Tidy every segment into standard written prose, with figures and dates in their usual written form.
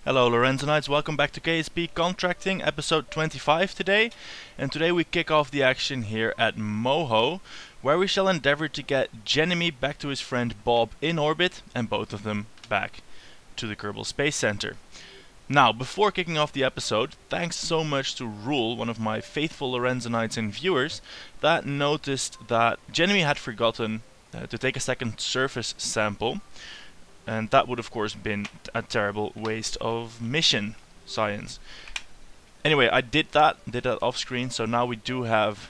Hello Lorenzonites, welcome back to KSP Contracting, episode 25 today. And today we kick off the action here at Moho, where we shall endeavor to get Jeremy back to his friend Bob in orbit, and both of them back to the Kerbal Space Center. Now, before kicking off the episode, thanks so much to Rule, one of my faithful Lorenzonites and viewers, that noticed that Jeremy had forgotten to take a second surface sample. And that would of course been a terrible waste of mission science. Anyway, I did that off screen, so now we do have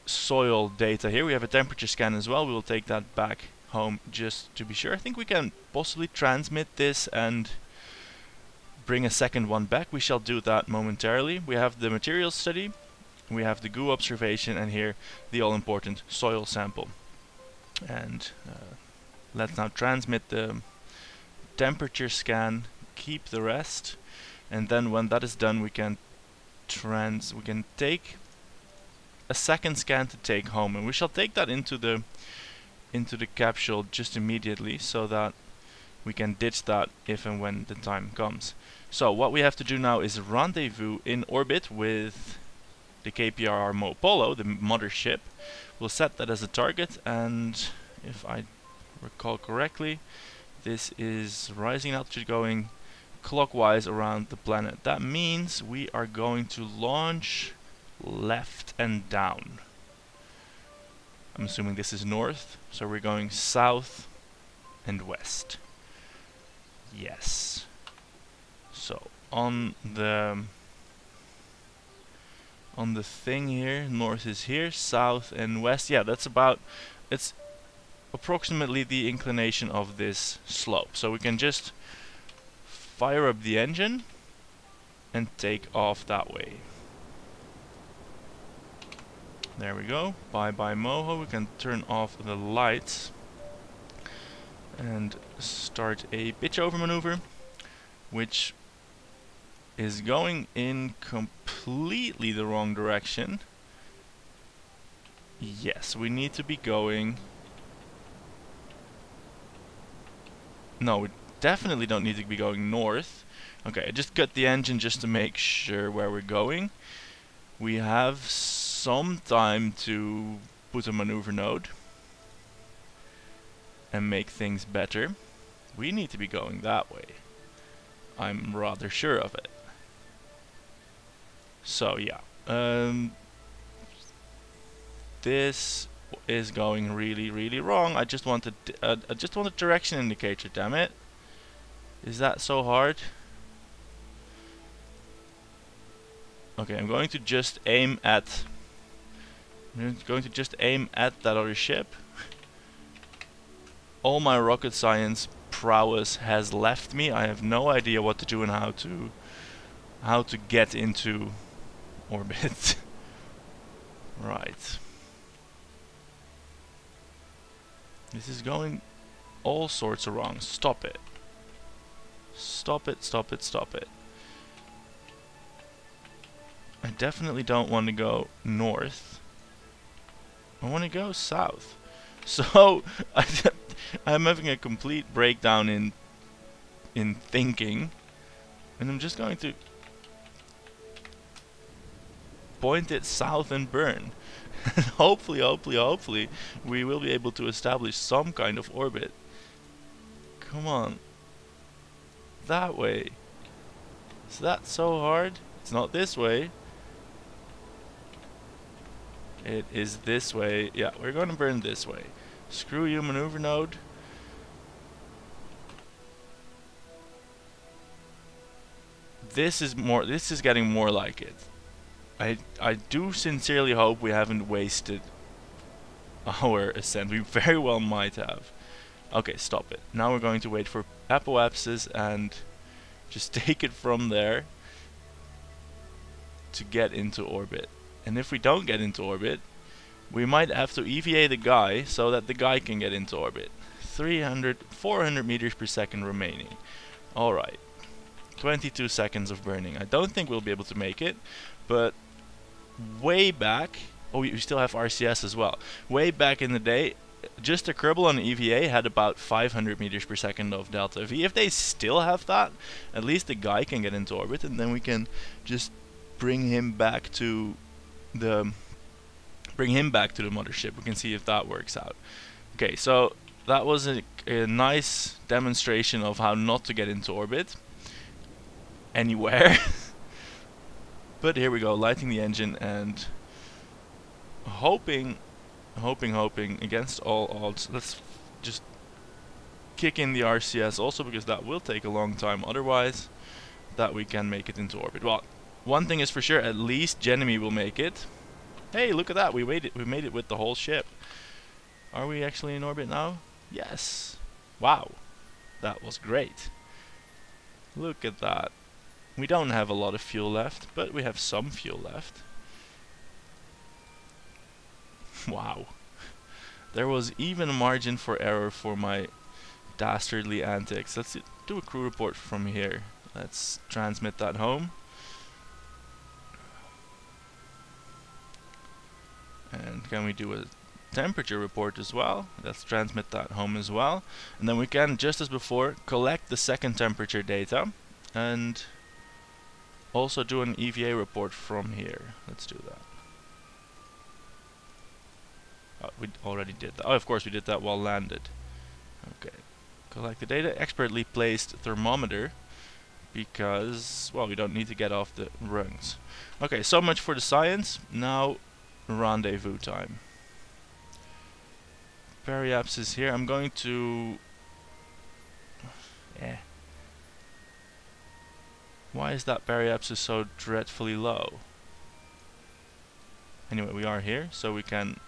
soil data here. We have a temperature scan as well. We will take that back home just to be sure. I think we can possibly transmit this and bring a second one back. We shall do that momentarily. We have the materials study, we have the goo observation, and here the all-important soil sample. And let's now transmit the temperature scan, keep the rest, and then when that is done we can take a second scan to take home, and we shall take that into the capsule just immediately so that we can ditch that if and when the time comes. So what we have to do now is rendezvous in orbit with the KPRR Mopolo, the mothership. We'll set that as a target, and if I recall correctly, this is rising altitude going clockwise around the planet. That means we are going to launch left and down. I'm assuming this is north, so we're going south and west. Yes. So on the thing here, north is here, south and west. Yeah, that's about, it's approximately the inclination of this slope. So we can just fire up the engine and take off that way. There we go. Bye bye Moho. We can turn off the lights and start a pitch over maneuver, which is going in completely the wrong direction. Yes, we need to be going... No, we definitely don't need to be going north. Okay, I just cut the engine just to make sure where we're going. We have some time to put a maneuver node and make things better. We need to be going that way. I'm rather sure of it. So yeah, this is going really wrong. I just want a direction indicator, damn it. Is that so hard? Okay, I'm going to just aim at that other ship. All my rocket science prowess has left me. I have no idea what to do and how to get into orbit. Right. This is going all sorts of wrong. Stop it. Stop it, stop it, stop it. I definitely don't want to go north. I want to go south. So, I'm having a complete breakdown in thinking. And I'm just going to point it south and burn. And hopefully, we will be able to establish some kind of orbit. Come on. That way. Is that so hard? It's not this way. It is this way. Yeah, we're going to burn this way. Screw you, maneuver node. This is getting more like it. I do sincerely hope we haven't wasted our ascent. We very well might have. Okay, stop it. Now we're going to wait for apoapsis and just take it from there to get into orbit. And if we don't get into orbit, we might have to EVA the guy so that the guy can get into orbit. 400 meters per second remaining. Alright. 22 seconds of burning. I don't think we'll be able to make it, but way back, oh, we still have RCS as well. Way back in the day, just a Kerbal on EVA had about 500 meters per second of delta V. If they still have that, at least the guy can get into orbit, and then we can just bring him back to the mothership. We can see if that works out. Okay, so that was a nice demonstration of how not to get into orbit anywhere. But here we go, lighting the engine and hoping against all odds. Let's just kick in the RCS also, because that will take a long time otherwise, that we can make it into orbit. Well, one thing is for sure, at least Genemy will make it. Hey, look at that, we made it with the whole ship. Are we actually in orbit now? Yes. Wow, that was great. Look at that. We don't have a lot of fuel left, but we have some fuel left. Wow. There was even a margin for error for my dastardly antics. Let's do a crew report from here. Let's transmit that home. And can we do a temperature report as well? Let's transmit that home as well. And then we can, just as before, collect the second temperature data and also do an EVA report from here. Let's do that. Oh, we already did that. Oh, of course we did that while landed. Okay. Collect the data. Expertly placed thermometer, because, well, we don't need to get off the rungs. Okay, so much for the science. Now, rendezvous time. Periapsis here. I'm going to... Why is that periapsis so dreadfully low? Anyway, we are here, so we can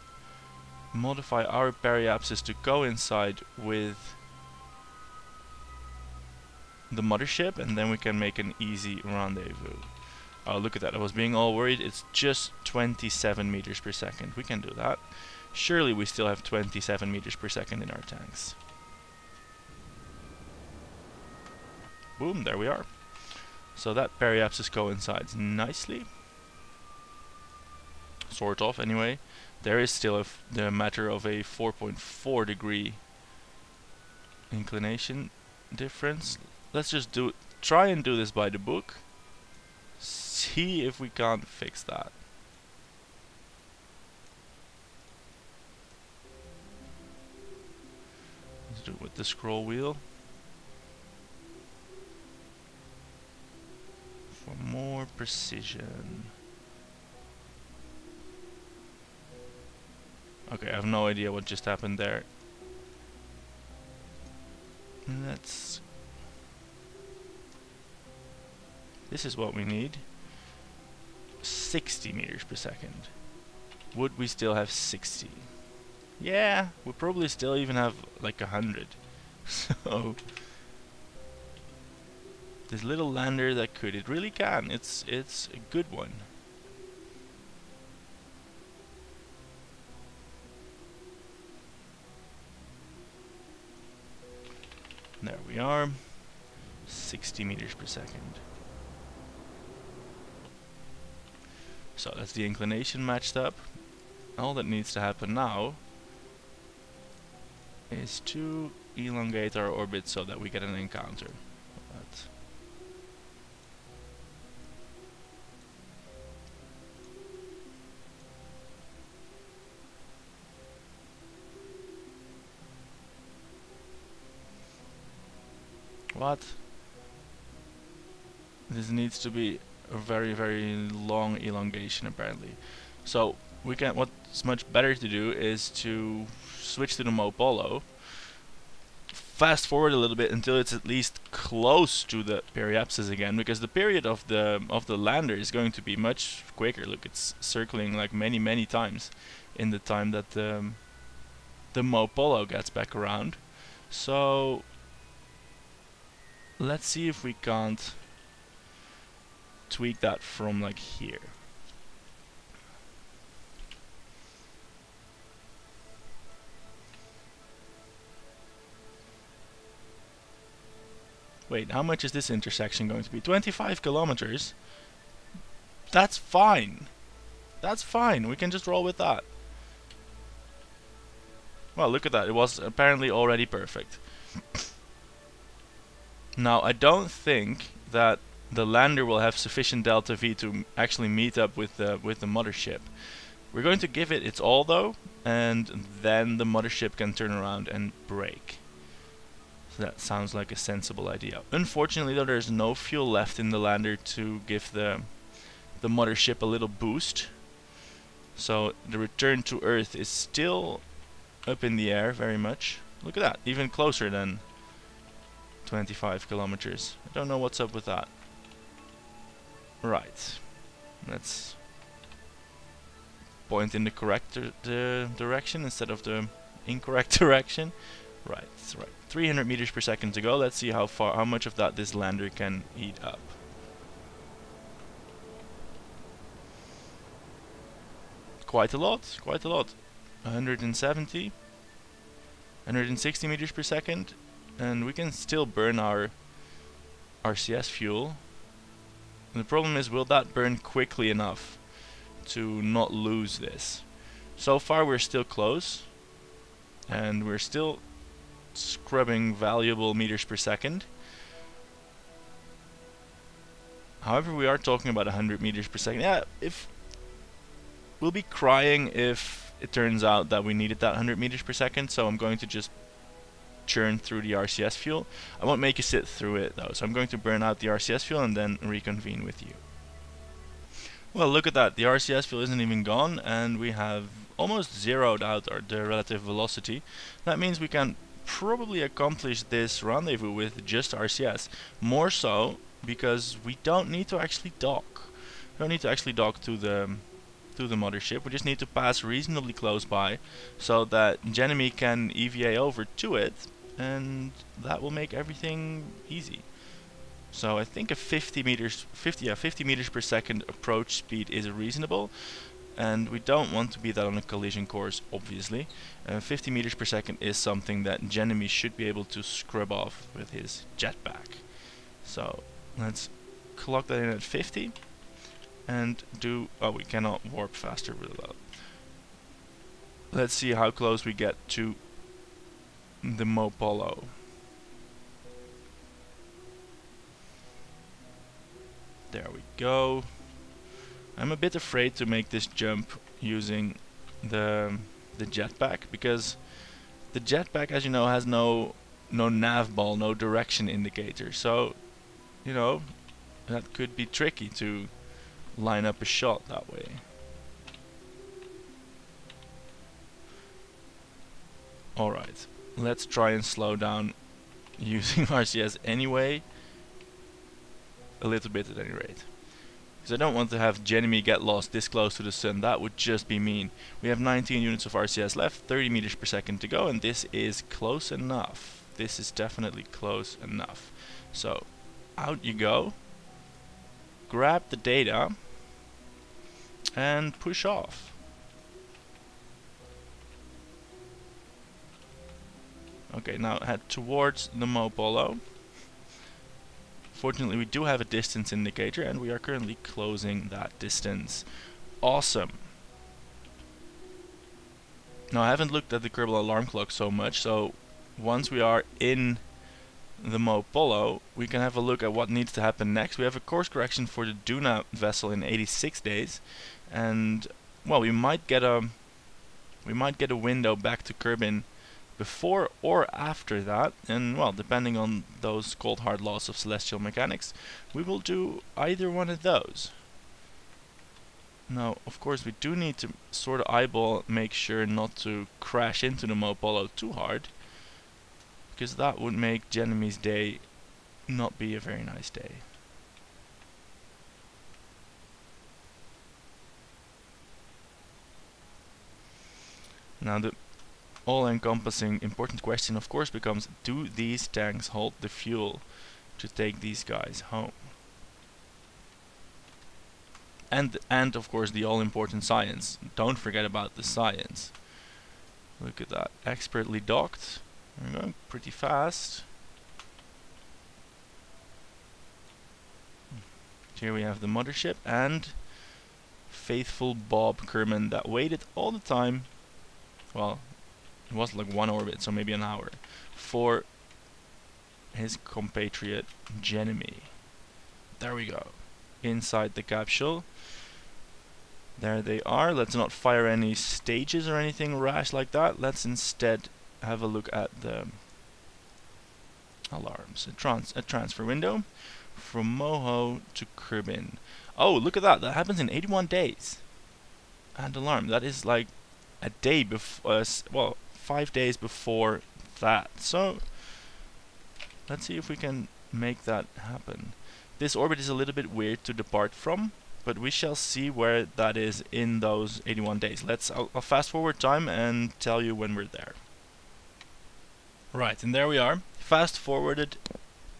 modify our periapsis to coincide with the mothership, and then we can make an easy rendezvous. Oh, look at that. I was being all worried. It's just 27 meters per second. We can do that. Surely we still have 27 meters per second in our tanks. Boom, there we are. So that periapsis coincides nicely. Sort of, anyway. There is still the matter of a 4.4 degree inclination difference. Let's just try and do this by the book. See if we can't fix that. Let's do it with the scroll wheel. For more precision. Okay, I have no idea what just happened there. Let's... This is what we need. 60 meters per second. Would we still have 60? Yeah, we probably still even have like 100. So... This little lander that could, it really can. It's a good one. There we are. 60 meters per second. So that's the inclination matched up. All that needs to happen now is to elongate our orbit so that we get an encounter. What? This needs to be a very, very long elongation apparently. So we can, what's much better to do is to switch to the Mopolo, fast forward a little bit until it's at least close to the periapsis again, because the period of the lander is going to be much quicker. Look, it's circling like many times in the time that the Mopolo gets back around. So let's see if we can't tweak that from like here. Wait, how much is this intersection going to be? 25 kilometers? That's fine. That's fine. We can just roll with that. Well, look at that. It was apparently already perfect. Now, I don't think that the lander will have sufficient delta V to actually meet up with the mothership. We're going to give it its all though, and then the mothership can turn around and brake. So that sounds like a sensible idea. Unfortunately though, there's no fuel left in the lander to give the mothership a little boost. So the return to Earth is still up in the air very much. Look at that, even closer than 25 kilometers. I don't know what's up with that. Right. Let's point in the correct direction instead of the incorrect direction. Right, that's right. 300 meters per second to go. Let's see how much of that this lander can eat up. Quite a lot, quite a lot. 170, 160 meters per second, and we can still burn our RCS fuel. And the problem is, will that burn quickly enough to not lose this? So far we're still close, and we're still scrubbing valuable meters per second. However, we are talking about 100 meters per second. Yeah, if we'll be crying if it turns out that we needed that 100 meters per second, so I'm going to just churn through the RCS fuel. I won't make you sit through it though, so I'm going to burn out the RCS fuel and then reconvene with you. Well, look at that, the RCS fuel isn't even gone, and we have almost zeroed out the relative velocity. That means we can probably accomplish this rendezvous with just RCS. More so because we don't need to actually dock. We don't need to actually dock to the mothership. We just need to pass reasonably close by so that Genemy can EVA over to it, and that will make everything easy. So I think a 50 meters per second approach speed is reasonable, and we don't want to be that on a collision course, obviously. 50 meters per second is something that Genemy should be able to scrub off with his jetpack. So let's clock that in at 50 and do... oh, we cannot warp faster with that. Let's see how close we get to the Mopolo. There we go. I'm a bit afraid to make this jump using the jetpack, because the jetpack, as you know, has no nav ball, no direction indicator. So, you know, that could be tricky to line up a shot that way. Alright, let's try and slow down using RCS anyway. A little bit at any rate. Because I don't want to have Genemy get lost this close to the sun. That would just be mean. We have 19 units of RCS left, 30 meters per second to go, and this is close enough. This is definitely close enough. So, out you go. Grab the data and push off. Okay, now head towards the Mopolo. Fortunately, we do have a distance indicator, and we are currently closing that distance. Awesome. Now, I haven't looked at the Kerbal alarm clock so much, so once we are in the Mopolo, we can have a look at what needs to happen next. We have a course correction for the Duna vessel in 86 days, and well, we might get a window back to Kerbin before or after that, and well, depending on those cold hard laws of celestial mechanics, we will do either one of those. Now, of course, we do need to sort of eyeball, make sure not to crash into the Mopolo too hard, because that would make Genemy's day not be a very nice day. Now, the all-encompassing important question, of course, becomes: do these tanks hold the fuel to take these guys home? And of course, the all-important science. Don't forget about the science. Look at that, expertly docked. We're going pretty fast. Here we have the mothership and faithful Bob Kerman that waited all the time. Well, it was like 1 orbit, so maybe an hour, for his compatriot Genemy. There we go. Inside the capsule. There they are. Let's not fire any stages or anything rash like that. Let's instead have a look at the alarms. A transfer window from Moho to Kerbin. Oh, look at that. That happens in 81 days. And alarm. That is like a day before, well, 5 days before that. So, let's see if we can make that happen. This orbit is a little bit weird to depart from, but we shall see where that is in those 81 days. I'll fast forward time and tell you when we're there. Right, and there we are. Fast forwarded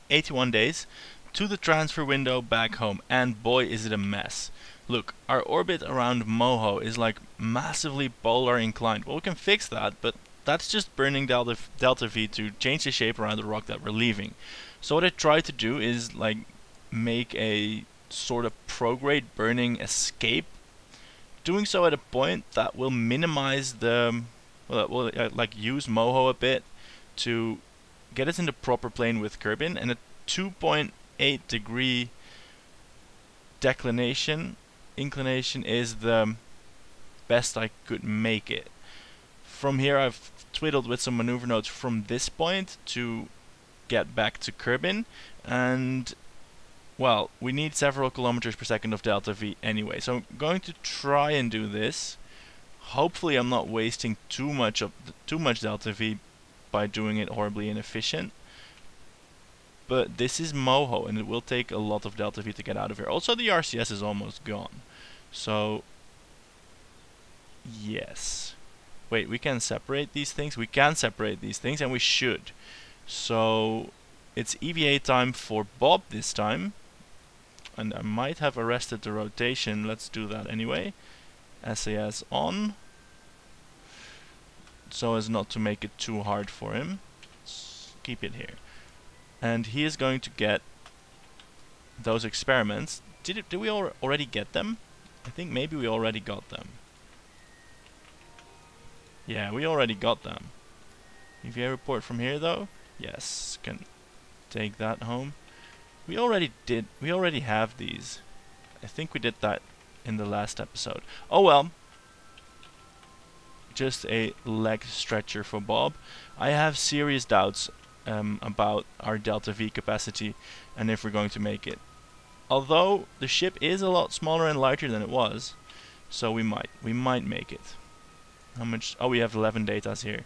81 days to the transfer window back home, and boy is it a mess. Look, our orbit around Moho is like massively polar inclined. Well, we can fix that, but that's just burning delta V to change the shape around the rock that we're leaving. So what I tried to do is like make a sort of prograde burning escape, doing so at a point that will minimize the, well, like use Moho a bit to get us in the proper plane with Kerbin, and a 2.8 degree inclination is the best I could make it. From here I've twiddled with some maneuver nodes from this point to get back to Kerbin, and well, we need several kilometers per second of delta V anyway, so I'm going to try and do this. Hopefully I'm not wasting too much delta V by doing it horribly inefficient. But this is Moho, and it will take a lot of delta V to get out of here. Also, the RCS is almost gone. So, yes. Wait, we can separate these things? We can separate these things, and we should. So, it's EVA time for Bob this time. And I might have arrested the rotation. Let's do that anyway. SAS on. So as not to make it too hard for him. Keep it here. And he is going to get those experiments. Did we already get them? I think maybe we already got them. Yeah, we already got them. EVA report from here though? Yes, can take that home. We already have these. I think we did that in the last episode. Oh well. Just a leg stretcher for Bob. I have serious doubts about our delta V capacity and if we're going to make it. Although the ship is a lot smaller and lighter than it was, so we might make it. How much? Oh, we have 11 datas here.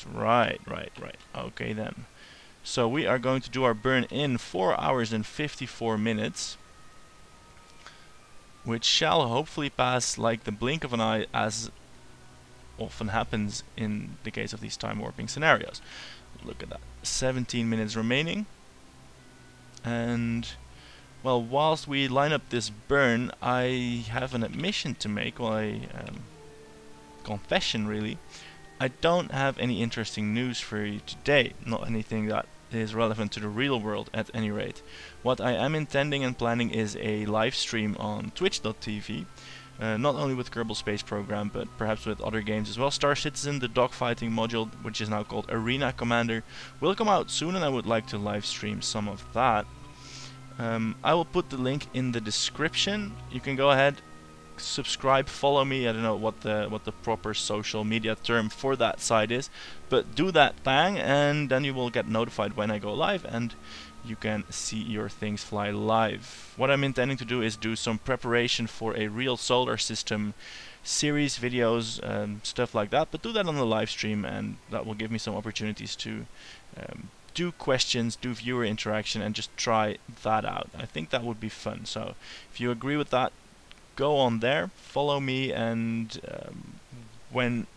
Right. Okay then. So we are going to do our burn in 4 hours and 54 minutes, which shall hopefully pass like the blink of an eye, as often happens in the case of these time warping scenarios. Look at that. 17 minutes remaining. And well, whilst we line up this burn, I have an admission to make. Well, a confession really. I don't have any interesting news for you today. Not anything that is relevant to the real world at any rate. What I am intending and planning is a live stream on twitch.tv. Not only with Kerbal Space Program, but perhaps with other games as well. Star Citizen, the dogfighting module, which is now called Arena Commander, will come out soon, and I would like to live stream some of that. I will put the link in the description. You can go ahead, subscribe, follow me. I don't know what the proper social media term for that site is, but do that thing, and then you will get notified when I go live, and you can see your things fly live. What I'm intending to do is do some preparation for a real solar system series, videos, stuff like that, but do that on the live stream, and that will give me some opportunities to do questions, do viewer interaction, and just try that out. I think that would be fun. So if you agree with that, go on there, follow me, and when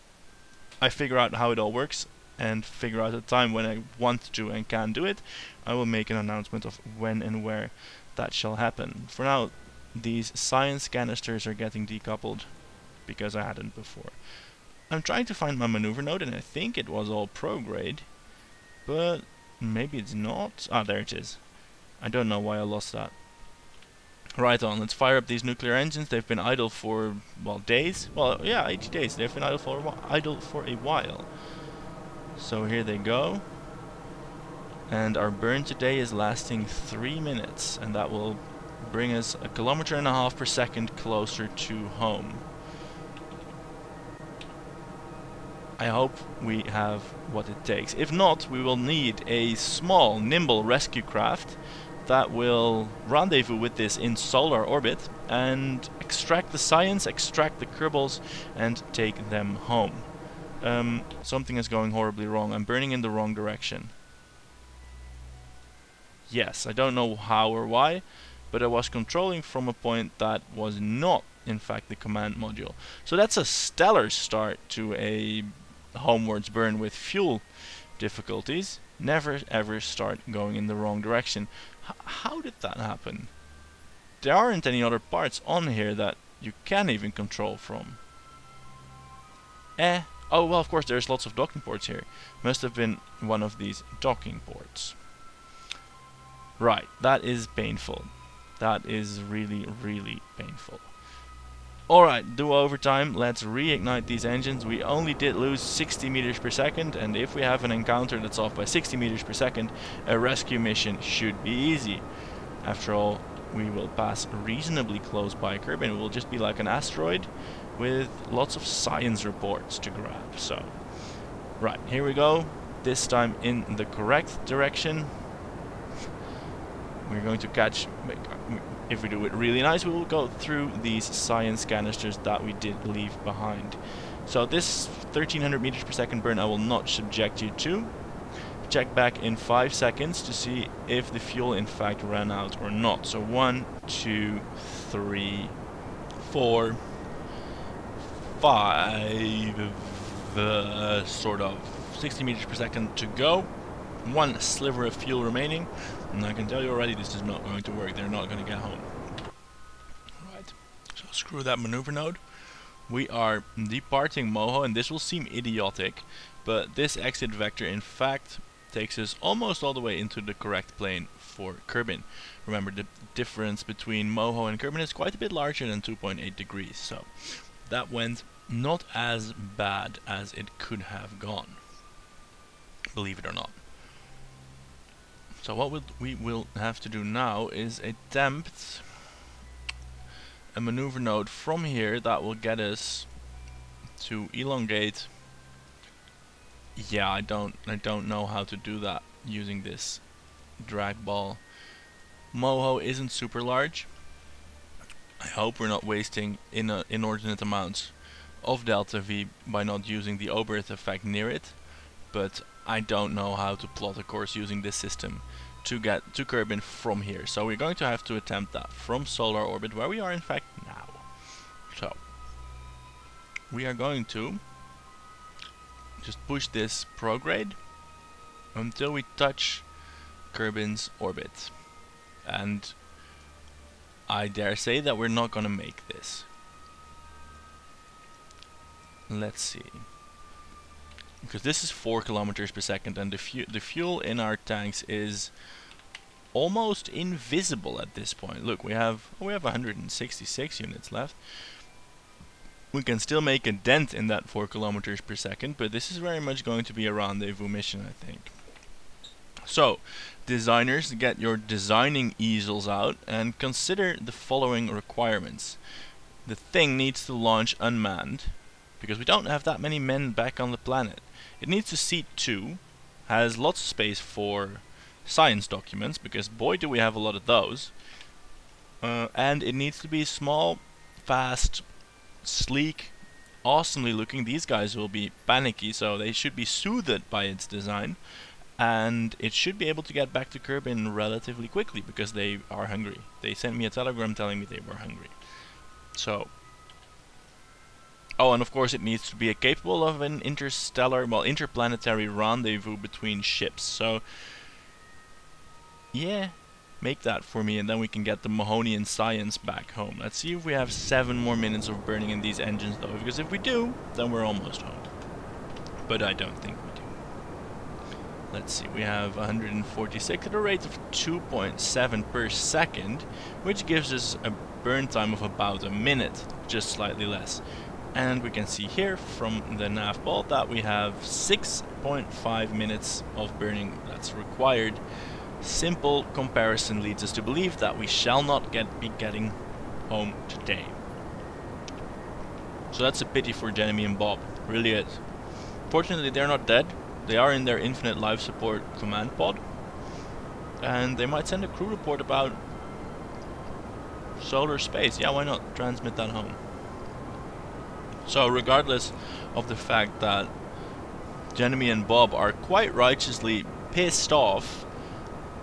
I figure out how it all works and figure out a time when I want to and can do it, I will make an announcement of when and where that shall happen. For now, these science canisters are getting decoupled because I hadn't before. I'm trying to find my maneuver node, and I think it was all prograde, but maybe it's not. Ah, there it is. I don't know why I lost that. Right on, let's fire up these nuclear engines. They've been idle for, well, days. Well, yeah, 80 days. They've been idle for a while. So here they go. And our burn today is lasting 3 minutes, and that will bring us 1.5 kilometers per second closer to home. I hope we have what it takes. If not, we will need a small, nimble rescue craft that will rendezvous with this in solar orbit and extract the science, extract the Kerbals, and take them home. Something is going horribly wrong. I'm burning in the wrong direction. Yes, I don't know how or why, but I was controlling from a point that was not, in fact, the command module. So that's a stellar start to a homewards burn with fuel difficulties. Never ever start going in the wrong direction. How did that happen? There aren't any other parts on here that you can even control from. Oh well, of course there's lots of docking ports here. Must have been one of these docking ports. Right, that is painful. That is really, really painful. Alright, do overtime. Let's reignite these engines. We only did lose 60 meters per second, and if we have an encounter that's off by 60 meters per second, a rescue mission should be easy. After all, we will pass reasonably close by Kerbin. It will just be like an asteroid with lots of science reports to grab. So, right, here we go. This time in the correct direction. We're going to catch, if we do it really nice, we will go through these science canisters that we did leave behind. So this 1300 meters per second burn I will not subject you to. Check back in 5 seconds to see if the fuel in fact ran out or not. So 1, 2, 3, 4, 5, sort of 60 meters per second to go. 1 sliver of fuel remaining, and I can tell you already this is not going to work. They're not going to get home. Right, so screw that maneuver node. We are departing Moho, and this will seem idiotic, but this exit vector in fact takes us almost all the way into the correct plane for Kerbin. Remember, the difference between Moho and Kerbin is quite a bit larger than 2.8 degrees, so that went not as bad as it could have gone, believe it or not. So what we will have to do now is attempt a maneuver node from here that will get us to elongate. Yeah, I don't know how to do that using this drag ball. Moho isn't super large. I hope we're not wasting inordinate amounts of delta V by not using the Oberth effect near it, but I don't know how to plot a course using this system to get to Kerbin from here. So we're going to have to attempt that from solar orbit, where we are in fact now. So we are going to just push this prograde until we touch Kerbin's orbit. And I dare say that we're not going to make this. Let's see. Because this is 4 kilometers per second, and the fuel in our tanks is almost invisible at this point. Look, we have 166 units left. We can still make a dent in that 4 kilometers per second, but this is very much going to be a rendezvous mission, I think. So, designers, get your designing easels out and consider the following requirements. The thing needs to launch unmanned, because we don't have that many men back on the planet. It needs to seat 2, has lots of space for science documents, because boy do we have a lot of those. And it needs to be small, fast, sleek, awesomely looking. These guys will be panicky, so they should be soothed by its design. And it should be able to get back to Kerbin relatively quickly, because they are hungry. They sent me a telegram telling me they were hungry. So, oh, and of course it needs to be capable of an interplanetary rendezvous between ships. So, yeah, make that for me, and then we can get the Mahonian science back home. Let's see if we have 7 more minutes of burning in these engines, though, because if we do, then we're almost home. But I don't think we do. Let's see, we have 146 at a rate of 2.7 per second, which gives us a burn time of about a minute, just slightly less. And we can see here from the nav ball that we have 6.5 minutes of burning that's required. Simple comparison leads us to believe that we shall not be getting home today. So that's a pity for Jeremy and Bob, really is. Fortunately, they're not dead. They are in their infinite life support command pod, and they might send a crew report about solar space. Yeah, why not? Transmit that home. So regardless of the fact that Jeremy and Bob are quite righteously pissed off,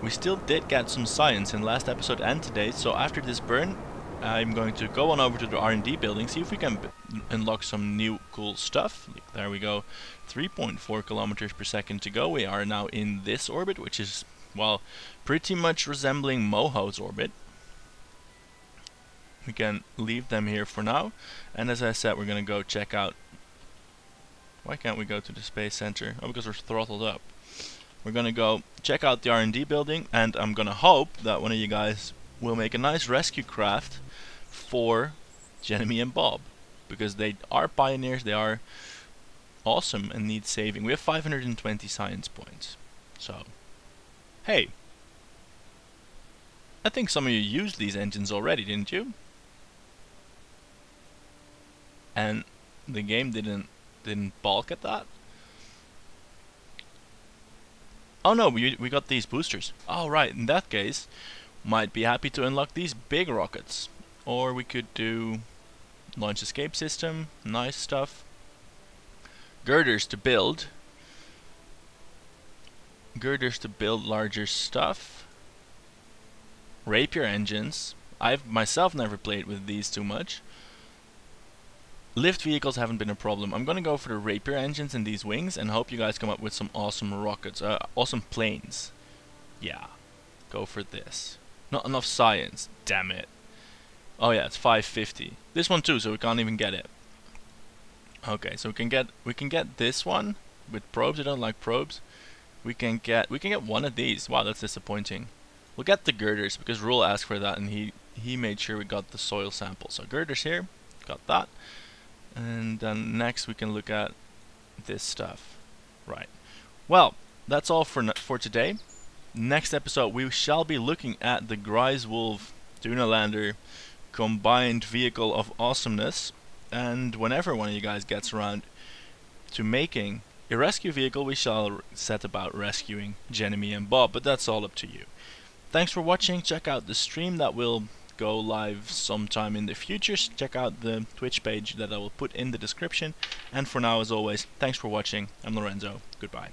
we still did get some science in last episode and today. So after this burn, I'm going to go on over to the R&D building, see if we can unlock some new cool stuff. There we go, 3.4 kilometers per second to go. We are now in this orbit, which is, well, pretty much resembling Moho's orbit. We can leave them here for now, and as I said, we're going to go check out... Why can't we go to the space center? Oh, because we're throttled up. We're going to go check out the R&D building, and I'm going to hope that one of you guys will make a nice rescue craft for Jeremy and Bob, because they are pioneers, they are awesome and need saving. We have 520 science points. So, hey, I think some of you used these engines already, didn't you? And the game didn't balk at that? Oh no, we got these boosters. Oh right, in that case, might be happy to unlock these big rockets. Or we could do launch escape system, nice stuff. Girders to build. Girders to build larger stuff. Rapier engines. I've myself never played with these too much. Lift vehicles haven't been a problem. I'm gonna go for the Rapier engines and these wings and hope you guys come up with some awesome rockets, awesome planes. Yeah, go for this. Not enough science, damn it. Oh yeah, it's 550. This one too, so we can't even get it. Okay, so we can get this one with probes. I don't like probes. We can get one of these. Wow, that's disappointing. We'll get the girders because Rule asked for that, and he made sure we got the soil sample. So girders here, got that. And then next we can look at this stuff. Right. Well, that's all for today. Next episode we shall be looking at the Greiswolf Dunalander combined vehicle of awesomeness. And whenever one of you guys gets around to making a rescue vehicle, we shall set about rescuing Jeremy and Bob, but that's all up to you. Thanks for watching. Check out the stream that will go live sometime in the future. Check out the Twitch page that I will put in the description. And for now, as always, thanks for watching. I'm Lorenzo. Goodbye.